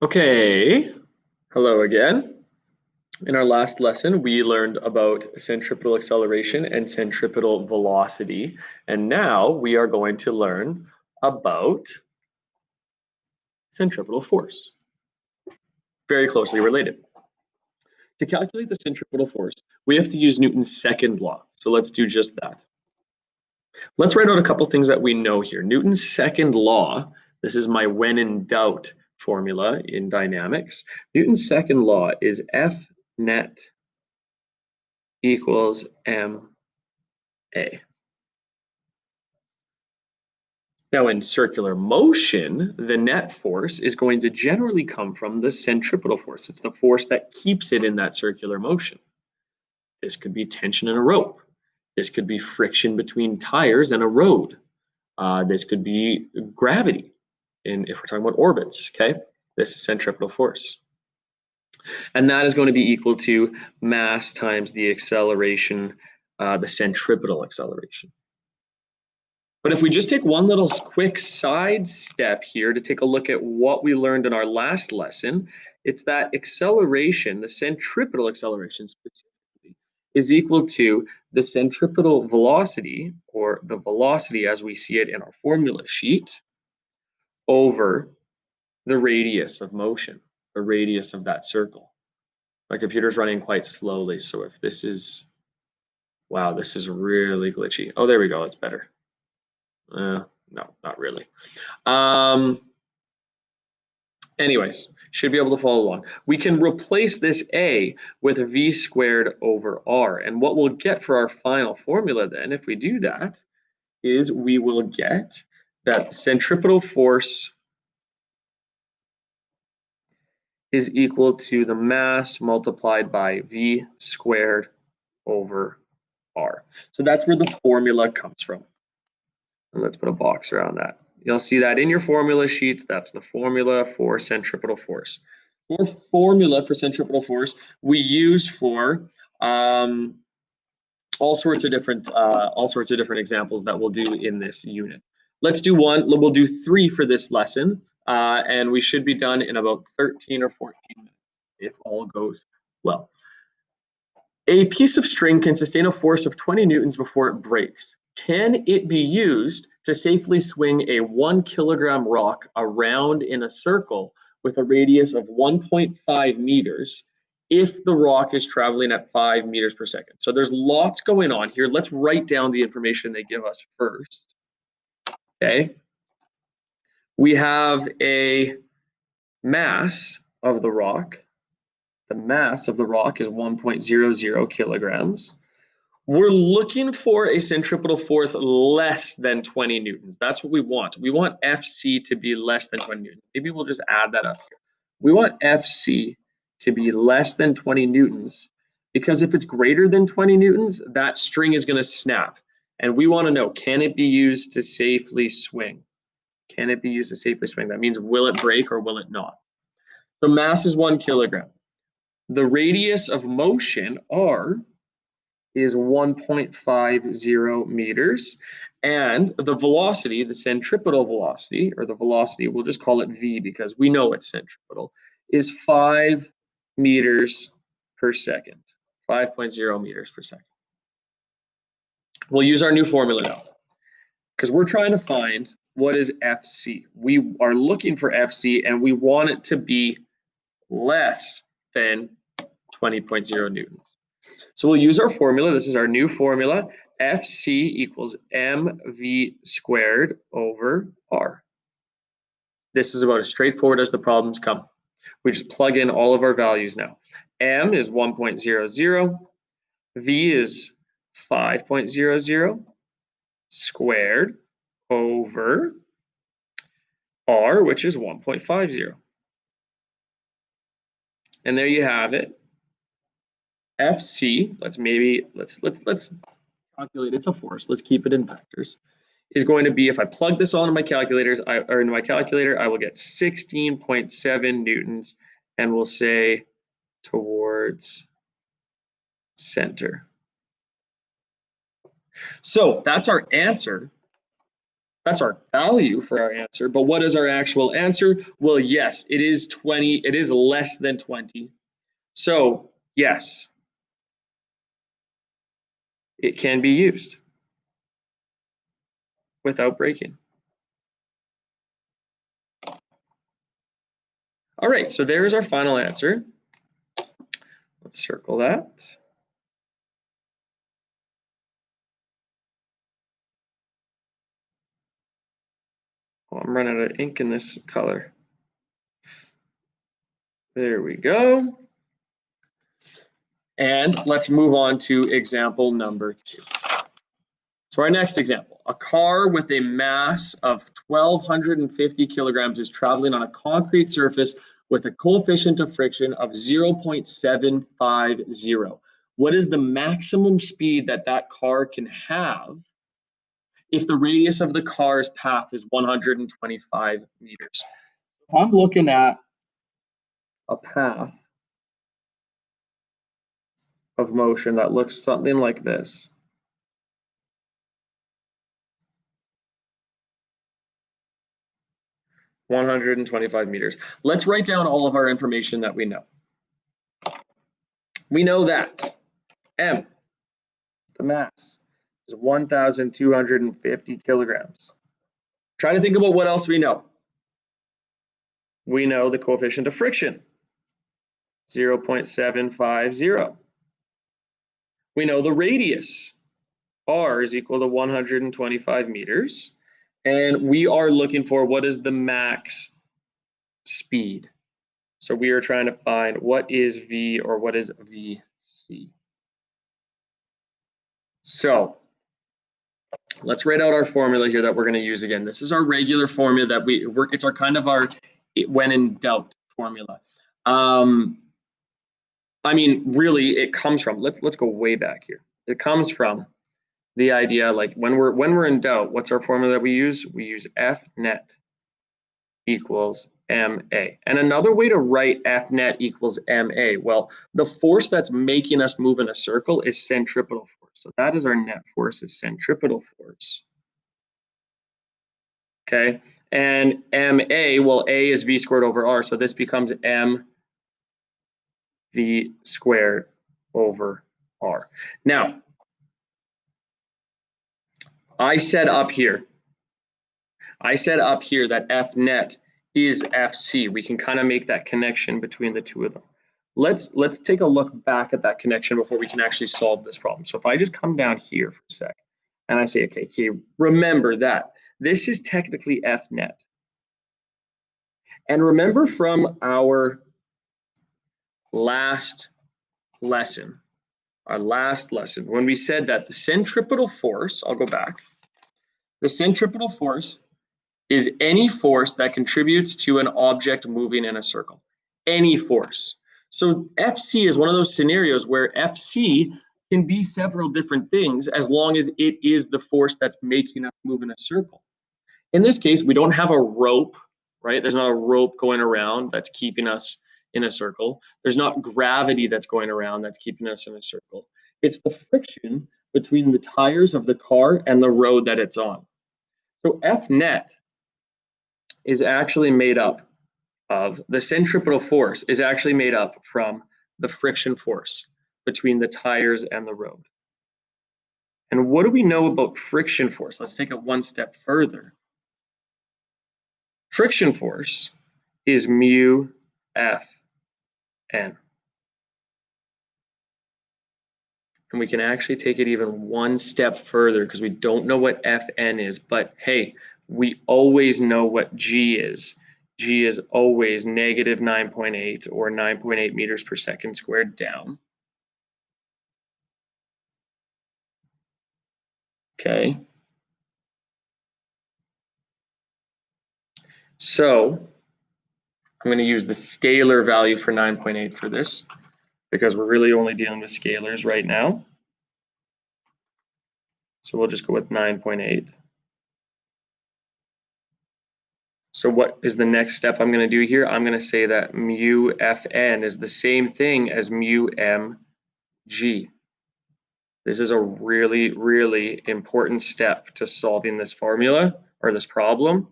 Okay, hello again. In our last lesson, we learned about centripetal acceleration and centripetal velocity. And now we are going to learn about centripetal force, very closely related. To calculate the centripetal force, we have to use Newton's second law. So let's do just that. Let's write out a couple things that we know here. Newton's second law, this is my when in doubt formula in dynamics. Newton's second law is F net equals ma. Now in circular motion, the net force is going to generally come from the centripetal force. It's the force that keeps it in that circular motion. This could be tension in a rope. This could be friction between tires and a road. This could be gravity, if we're talking about orbits, okay? This is centripetal force. And that is going to be equal to mass times the acceleration, the centripetal acceleration. But if we just take one little quick side step here to take a look at what we learned in our last lesson, it's that acceleration, the centripetal acceleration specifically, is equal to the centripetal velocity, or the velocity as we see it in our formula sheet, over the radius of motion, the radius of that circle. My computer's running quite slowly, so if this is, wow, this is really glitchy. Oh, there we go, it's better. No, not really. Anyways, should be able to follow along. We can replace this A with V squared over R. And what we'll get for our final formula then, if we do that, is we will get that centripetal force is equal to the mass multiplied by V squared over R. So that's where the formula comes from. And let's put a box around that. You'll see that in your formula sheets. That's the formula for centripetal force. For formula for centripetal force, we use for all sorts of different examples that we'll do in this unit. Let's do one. We'll do 3 for this lesson, and we should be done in about 13 or 14 minutes if all goes well. A piece of string can sustain a force of 20 newtons before it breaks. Can it be used to safely swing a 1 kilogram rock around in a circle with a radius of 1.5 meters if the rock is traveling at 5 meters per second? So there's lots going on here. Let's write down the information they give us first. Okay. We have a mass of the rock. The mass of the rock is 1.00 kilograms. We're looking for a centripetal force less than 20 newtons. That's what we want. We want FC to be less than 20 newtons. Maybe we'll just add that up here. We want FC to be less than 20 newtons because if it's greater than 20 newtons, that string is going to snap. And we want to know, can it be used to safely swing? Can it be used to safely swing? That means, will it break or will it not? So mass is 1 kilogram. The radius of motion, R, is 1.50 meters. And the velocity, the centripetal velocity, or the velocity, we'll just call it V because we know it's centripetal, is 5 meters per second, 5.0 meters per second. We'll use our new formula now because we're trying to find what is FC. We are looking for FC and we want it to be less than 20.0 newtons. So we'll use our formula. This is our new formula. FC equals mv squared over r. This is about as straightforward as the problems come. We just plug in all of our values now. M is 1.00. V is 5.00 squared over r, which is 1.50. And there you have it. FC, let's calculate, it's a force, let's keep it in vectors, is going to be, if I plug this all into my calculator, I will get 16.7 newtons, and we'll say towards center. So that's our answer That's our value for our answer. But what is our actual answer? Well, yes, it is 20. It is less than 20. So yes, it can be used without breaking. All right, so there's our final answer. Let's circle that. Oh, I'm running out of ink in this color. There we go. And let's move on to example number 2. So our next example, a car with a mass of 1,250 kilograms is traveling on a concrete surface with a coefficient of friction of 0.750. What is the maximum speed that that car can have if the radius of the car's path is 125 meters? If I'm looking at a path of motion that looks something like this, (125 meters). Let's write down all of our information that we know. We know that M, the mass, is 1,250 kilograms. Try to think about what else we know. We know the coefficient of friction, 0.750. We know the radius, r is equal to 125 meters. And we are looking for what is the max speed. So we are trying to find what is v or what is vc. So let's write out our formula here that we're going to use again. This is our regular formula that it's our kind of our when in doubt formula. I mean, really, it comes from, let's go way back here. It comes from the idea, like when we're in doubt, what's our formula that we use? We use F net equals ma. And another way to write F net equals ma, well, the force that's making us move in a circle is centripetal force. So that is our net force, is centripetal force. Okay, and ma, well, a is v squared over r, so this becomes m v squared over r. Now, I said up here that F net is FC. We can kind of make that connection between the two of them. Let's take a look back at that connection before we can actually solve this problem. So if I just come down here for a sec and I say, okay, remember that this is technically F net. And remember from our last lesson, when we said that the centripetal force, I'll go back, the centripetal force is any force that contributes to an object moving in a circle. Any force. So FC is one of those scenarios where FC can be several different things as long as it is the force that's making us move in a circle. In this case, we don't have a rope, right? There's not a rope going around that's keeping us in a circle. There's not gravity that's going around that's keeping us in a circle. It's the friction between the tires of the car and the road that it's on. So F net is actually made up of, the centripetal force is actually made up from the friction force between the tires and the road. And what do we know about friction force? Let's take it one step further. Friction force is mu F n. And we can actually take it even one step further because we don't know what Fn is, but hey, we always know what G is. G is always negative 9.8 or 9.8 meters per second squared down. Okay. So I'm going to use the scalar value for 9.8 for this because we're really only dealing with scalars right now. So we'll just go with 9.8. So what is the next step I'm going to do here? I'm going to say that mu Fn is the same thing as mu mg. This is a really, really important step to solving this formula or this problem,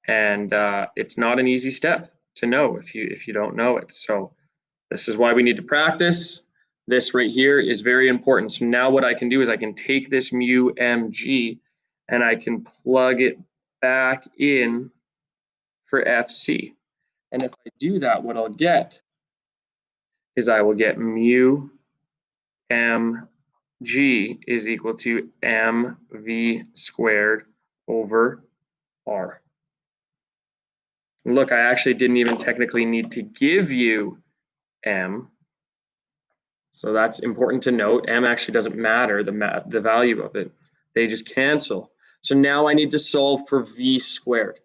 and it's not an easy step to know if you don't know it. So this is why we need to practice. This right here is very important. So now what I can do is I can take this mu mg and I can plug it back in for FC. And if I do that, what I'll get is I will get mu mg is equal to mv squared over r. Look, I actually didn't even technically need to give you m. So that's important to note. M actually doesn't matter, the value of it. They just cancel. So now I need to solve for v squared.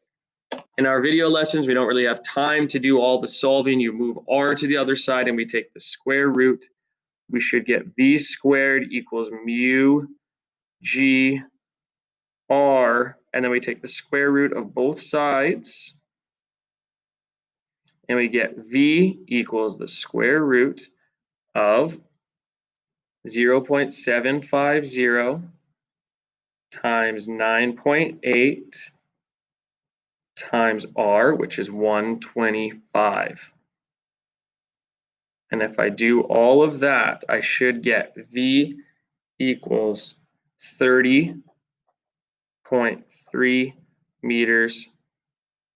In our video lessons, we don't really have time to do all the solving. You move r to the other side and we take the square root. We should get v squared equals mu g r, and then we take the square root of both sides, and we get v equals the square root of 0.750 times 9.8 times r, which is 125. And if I do all of that, I should get v equals 30.3 meters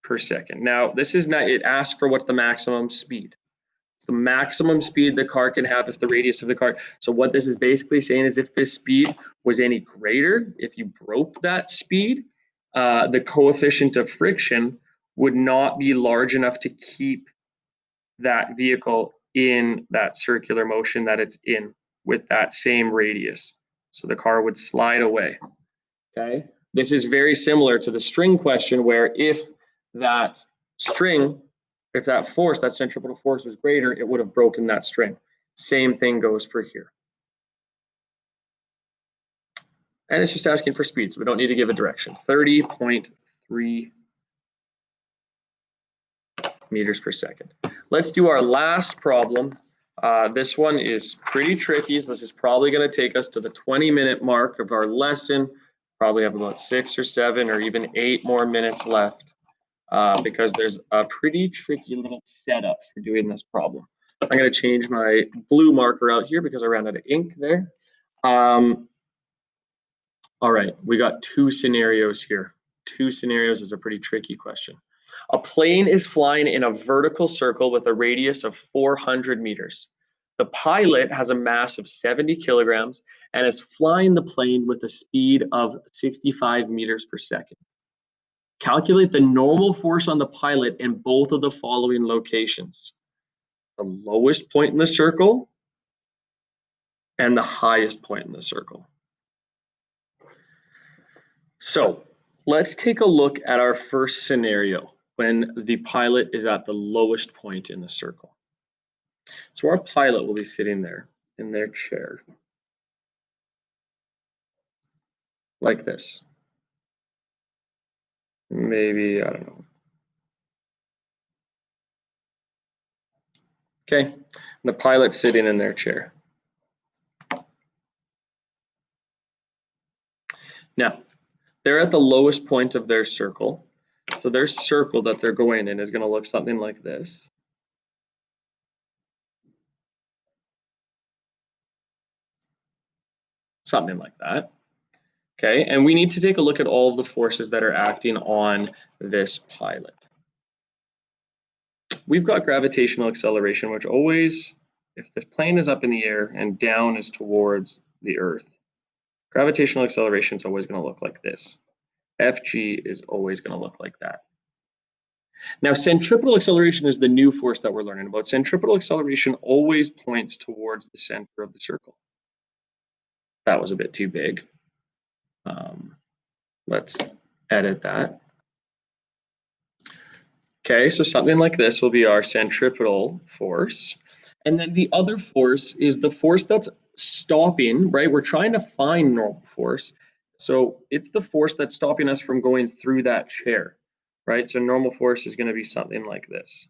per second. Now, this is not, it asks for what's the maximum speed. It's the maximum speed the car can have if the radius of the car. So what this is basically saying is if this speed was any greater, if you broke that speed, the coefficient of friction would not be large enough to keep that vehicle in that circular motion that it's in with that same radius. So the car would slide away. Okay, this is very similar to the string question where if that string, if that force, that centripetal force was greater, it would have broken that string. Same thing goes for here. And it's just asking for speed, so we don't need to give a direction. 30.3 meters per second. Let's do our last problem. This one is pretty tricky, so this is probably going to take us to the 20-minute mark of our lesson. Probably have about 6 or 7 or even 8 more minutes left because there's a pretty tricky little setup for doing this problem. I'm going to change my blue marker out here because I ran out of ink there. All right, we got 2 scenarios here. 2 scenarios is a pretty tricky question. A plane is flying in a vertical circle with a radius of 400 meters. The pilot has a mass of 70 kilograms and is flying the plane with a speed of 65 meters per second. Calculate the normal force on the pilot in both of the following locations: the lowest point in the circle and the highest point in the circle. So let's take a look at our first scenario when the pilot is at the lowest point in the circle. So our pilot will be sitting there in their chair like this. Maybe, I don't know. Okay, and the pilot's sitting in their chair. Now, they're at the lowest point of their circle. So their circle that they're going in is going to look something like this. Something like that. Okay, and we need to take a look at all of the forces that are acting on this pilot. We've got gravitational acceleration, which always, if the plane is up in the air and down is towards the Earth, gravitational acceleration is always going to look like this. Fg is always going to look like that. Now, centripetal acceleration is the new force that we're learning about. Centripetal acceleration always points towards the center of the circle. That was a bit too big. Let's edit that. Okay, so something like this will be our centripetal force. And then the other force is the force that's stopping, right? We're trying to find normal force. So it's the force that's stopping us from going through that chair, right? So normal force is going to be something like this.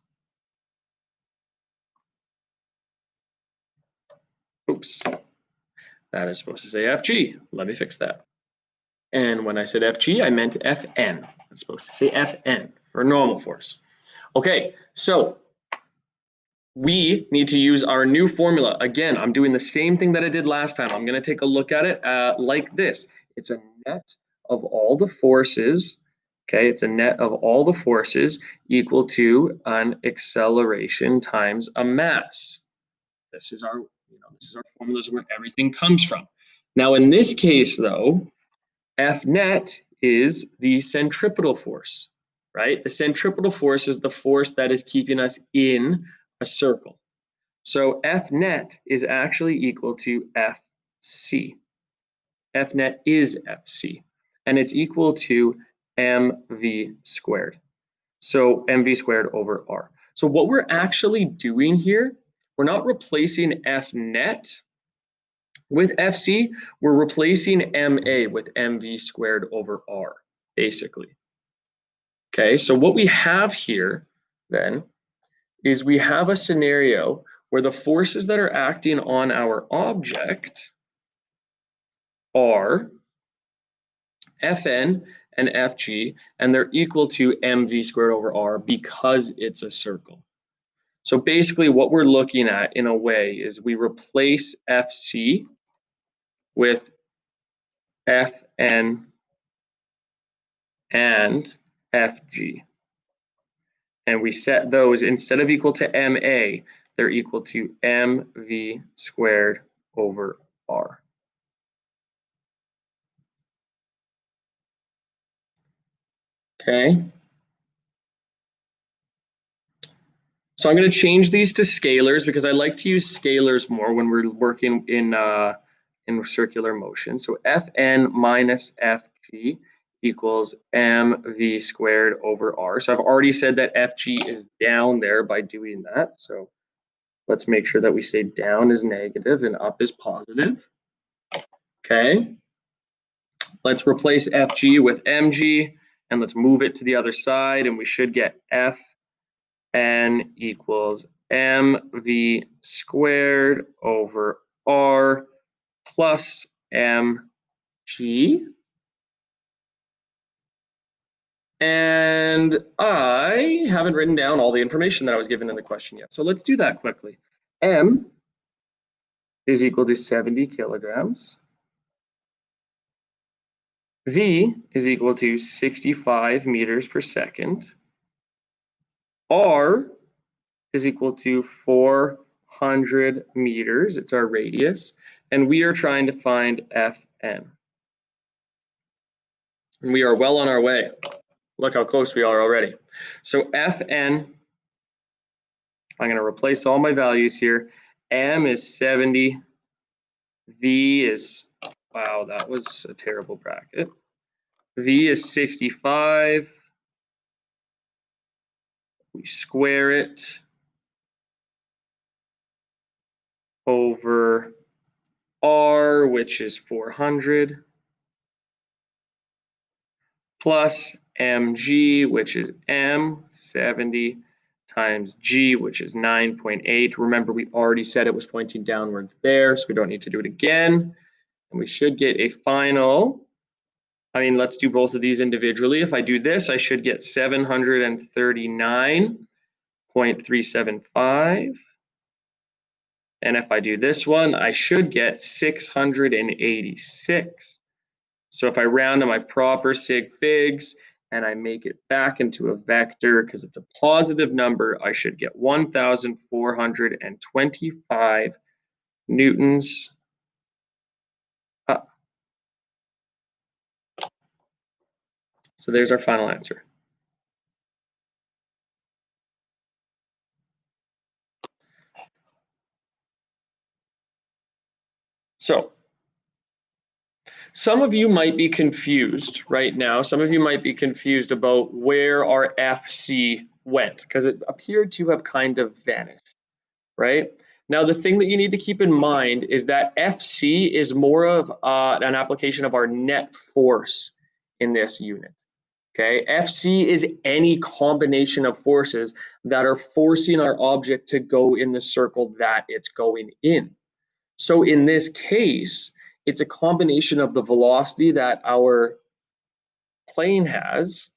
Oops, that is supposed to say Fg. Let me fix that. And when I said Fg, I meant Fn. I'm supposed to say Fn for normal force. Okay, so we need to use our new formula. Again, I'm doing the same thing that I did last time. I'm going to take a look at it like this. It's a net of all the forces. Okay, it's a net of all the forces equal to an acceleration times a mass. This is our, this is our formula, this is where everything comes from. Now, in this case, though, F net is the centripetal force, right? The centripetal force is the force that is keeping us in a circle. So F net is actually equal to Fc. F net is Fc, and it's equal to mv squared. So mv squared over r. So what we're actually doing here, we're not replacing F net with Fc, we're replacing ma with mv squared over r, basically. Okay, so what we have here then is we have a scenario where the forces that are acting on our object are Fn and Fg, and they're equal to mv squared over r because it's a circle. So basically what we're looking at in a way is we replace Fc with Fn and Fg. And we set those, instead of equal to ma, they're equal to mv squared over r. Okay. So I'm going to change these to scalars because I like to use scalars more when we're working in circular motion. So Fn minus Fg equals mv squared over r. So I've already said that Fg is down there by doing that. So let's make sure that we say down is negative and up is positive. Okay. Let's replace Fg with mg and let's move it to the other side and we should get Fn equals mv squared over r plus mg. And I haven't written down all the information that I was given in the question yet. So let's do that quickly. M is equal to 70 kilograms. V is equal to 65 meters per second. R is equal to 400 meters. It's our radius. And we are trying to find Fn. And we are well on our way. Look how close we are already. So Fn, I'm going to replace all my values here. M is 70. V is, wow, that was a terrible bracket. V is 65. We square it over R, which is 400, plus mg, which is m, 70, times g, which is 9.8. Remember, we already said it was pointing downwards there, so we don't need to do it again. And we should get a final, let's do both of these individually. If I do this, I should get 739.375. And if I do this one, I should get 686. So if I round to my proper sig figs and I make it back into a vector because it's a positive number, I should get 1,425 newtons up. So there's our final answer. So some of you might be confused right now. Some of you might be confused about where our FC went because it appeared to have kind of vanished, right? Now, the thing that you need to keep in mind is that FC is more of an application of our net force in this unit. Okay, FC is any combination of forces that are forcing our object to go in the circle that it's going in. So in this case, it's a combination of the velocity that our plane has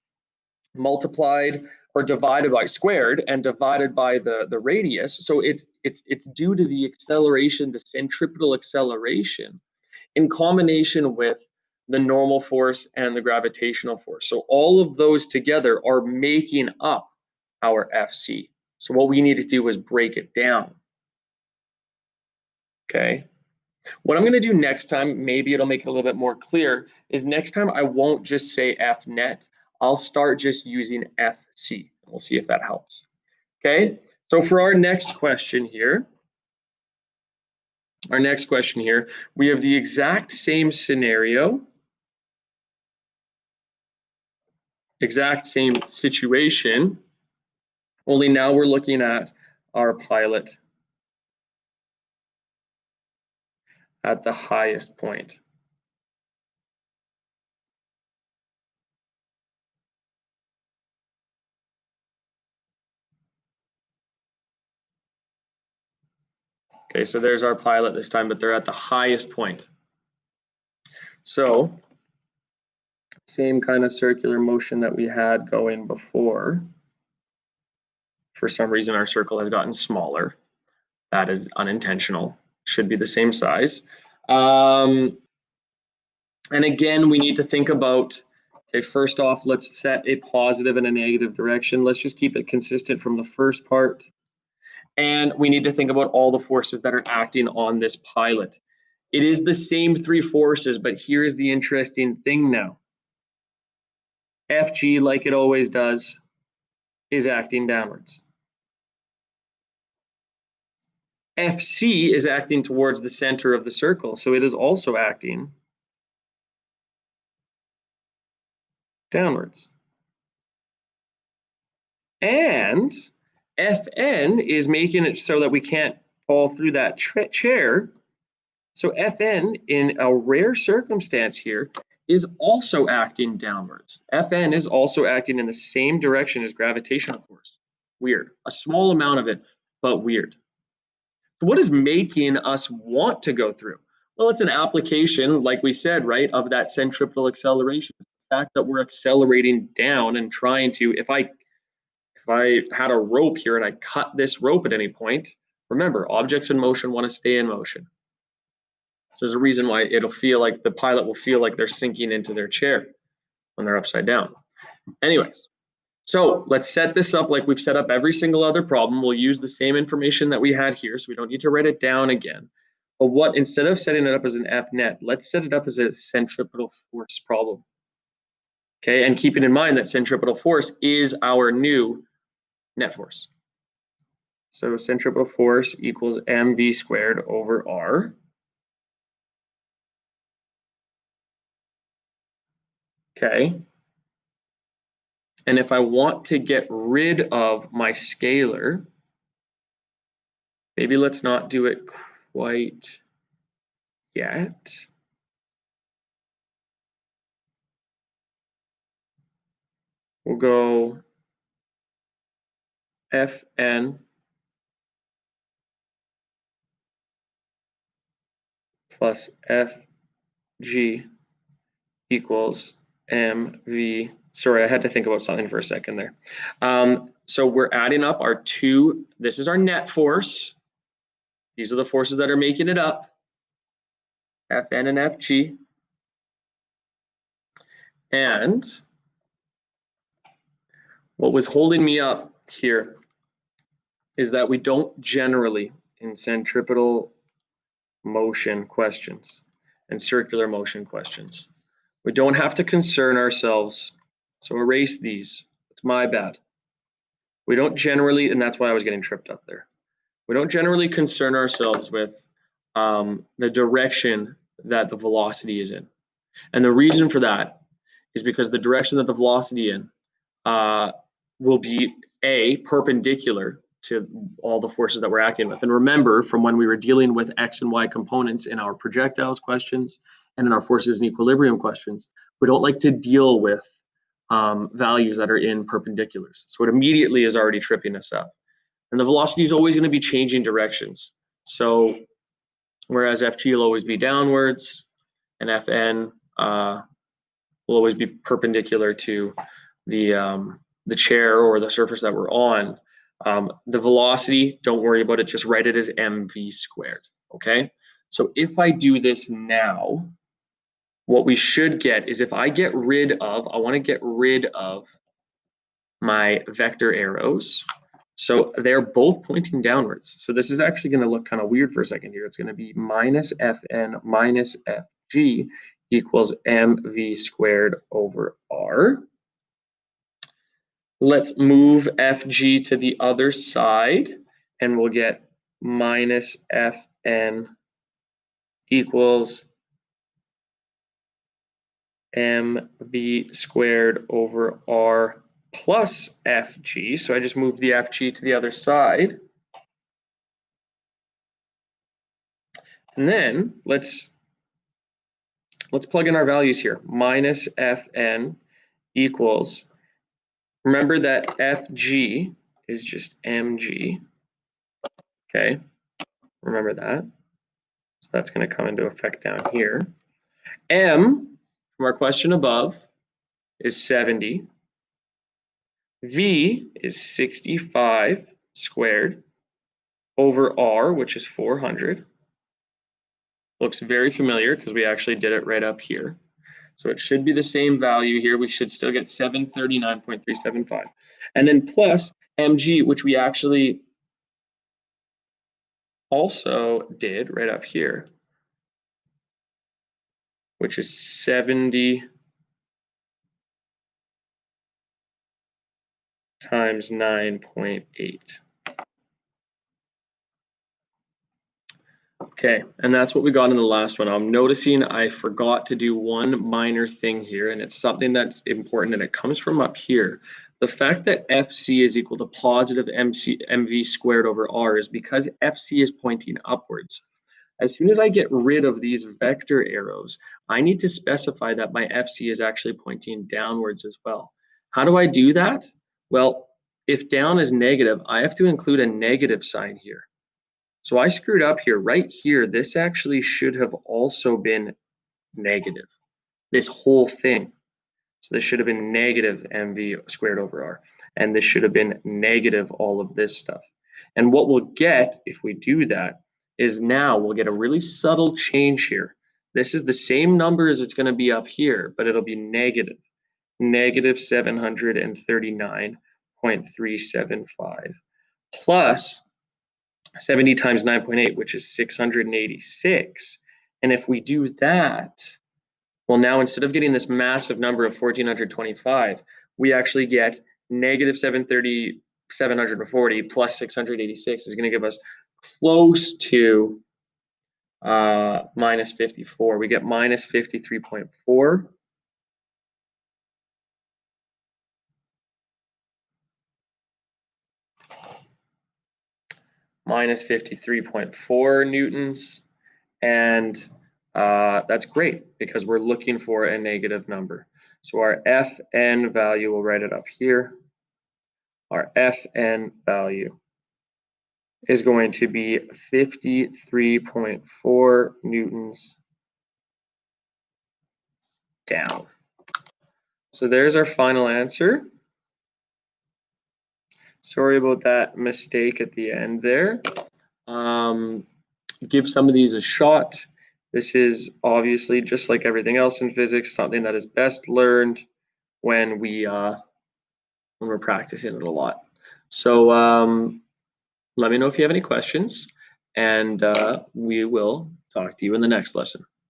multiplied or divided by squared and divided by the radius. So it's due to the acceleration, the centripetal acceleration, in combination with the normal force and the gravitational force. So all of those together are making up our FC. So what we need to do is break it down. Okay. What I'm going to do next time, maybe it'll make it a little bit more clear, is next time I won't just say F net. I'll start just using FC. We'll see if that helps. Okay, so for our next question here, we have the exact same scenario, exact same situation, only now we're looking at our pilot at the highest point. Okay, so there's our pilot this time, but they're at the highest point. So, same kind of circular motion that we had going before. For some reason, our circle has gotten smaller. That is unintentional. Should be the same size. And again, we need to think about, okay, first off, let's set a positive and a negative direction. Let's just keep it consistent from the first part. And we need to think about all the forces that are acting on this pilot. It is the same three forces, but here's the interesting thing now. Fg, like it always does, is acting downwards. Fc is acting towards the center of the circle, so it is also acting downwards. And Fn is making it so that we can't fall through that chair. So Fn, in a rare circumstance here, is also acting downwards. Fn is also acting in the same direction as gravitational force. Weird. A small amount of it, but weird. So what is making us want to go through? Well, it's an application, like we said, right, of that centripetal acceleration. The fact that we're accelerating down and trying to, if I had a rope here and I cut this rope at any point, remember, objects in motion want to stay in motion. So there's a reason why it'll feel like the pilot will feel like they're sinking into their chair when they're upside down. Anyways, so let's set this up like we've set up every single other problem. We'll use the same information that we had here, so we don't need to write it down again. But what, instead of setting it up as an F net, let's set it up as a centripetal force problem. Okay, and keeping in mind that centripetal force is our new net force. So centripetal force equals mv squared over r. Okay. And if I want to get rid of my scalar, maybe let's not do it quite yet. We'll go Fn plus Fg equals mv. Sorry, I had to think about something for a second there. So we're adding up our two. This is our net force. These are the forces that are making it up. Fn and Fg. And what was holding me up here is that we don't generally, in centripetal motion questions and circular motion questions, we don't have to concern ourselves. So erase these. It's my bad. We don't generally, and that's why I was getting tripped up there. We don't generally concern ourselves with the direction that the velocity is in. And the reason for that is because the direction that the velocity in will be perpendicular to all the forces that we're acting with. And remember, from when we were dealing with X and Y components in our projectiles questions and in our forces and equilibrium questions, we don't like to deal with values that are in perpendiculars. So it immediately is already tripping us up. And the velocity is always going to be changing directions. So whereas Fg will always be downwards and Fn will always be perpendicular to the chair or the surface that we're on. The velocity, don't worry about it, just write it as mv squared, okay? So if I do this now, what we should get is if I get rid of, I want to get rid of my vector arrows. So they're both pointing downwards. So this is actually going to look kind of weird for a second here. It's going to be minus Fn minus Fg equals mv squared over r. Let's move Fg to the other side, and we'll get minus Fn equals mv squared over r plus Fg. So I just moved the Fg to the other side. And then let's plug in our values here. Minus Fn equals, remember that Fg is just mg, okay? Remember that. So that's going to come into effect down here. M, from our question above, is 70. V is 65 squared over r, which is 400. Looks very familiar because we actually did it right up here. So it should be the same value here. We should still get 739.375. And then plus mg, which we actually also did right up here, which is 70 times 9.8. Okay, and that's what we got in the last one. I'm noticing I forgot to do one minor thing here, and it's something that's important, and it comes from up here. The fact that FC is equal to positive mv squared over r is because FC is pointing upwards. As soon as I get rid of these vector arrows, I need to specify that my FC is actually pointing downwards as well. How do I do that? Well, if down is negative, I have to include a negative sign here. So I screwed up here. Right here, this actually should have also been negative, this whole thing. So this should have been negative mv squared over r. And this should have been negative all of this stuff. And what we'll get if we do that is now we'll get a really subtle change here. This is the same number as it's going to be up here, but it'll be negative 739.375 plus 70 times 9.8, which is 686. And if we do that, well, now instead of getting this massive number of 1,425, we actually get negative 740 plus 686 is going to give us close to minus 54. We get minus 53.4. Minus 53.4 newtons, and that's great because we're looking for a negative number. So our Fn value, we'll write it up here. Our Fn value is going to be 53.4 newtons down. So there's our final answer. Sorry about that mistake at the end there. Give some of these a shot. This is obviously, just like everything else in physics, something that is best learned when we're practicing it a lot. So let me know if you have any questions, and we will talk to you in the next lesson.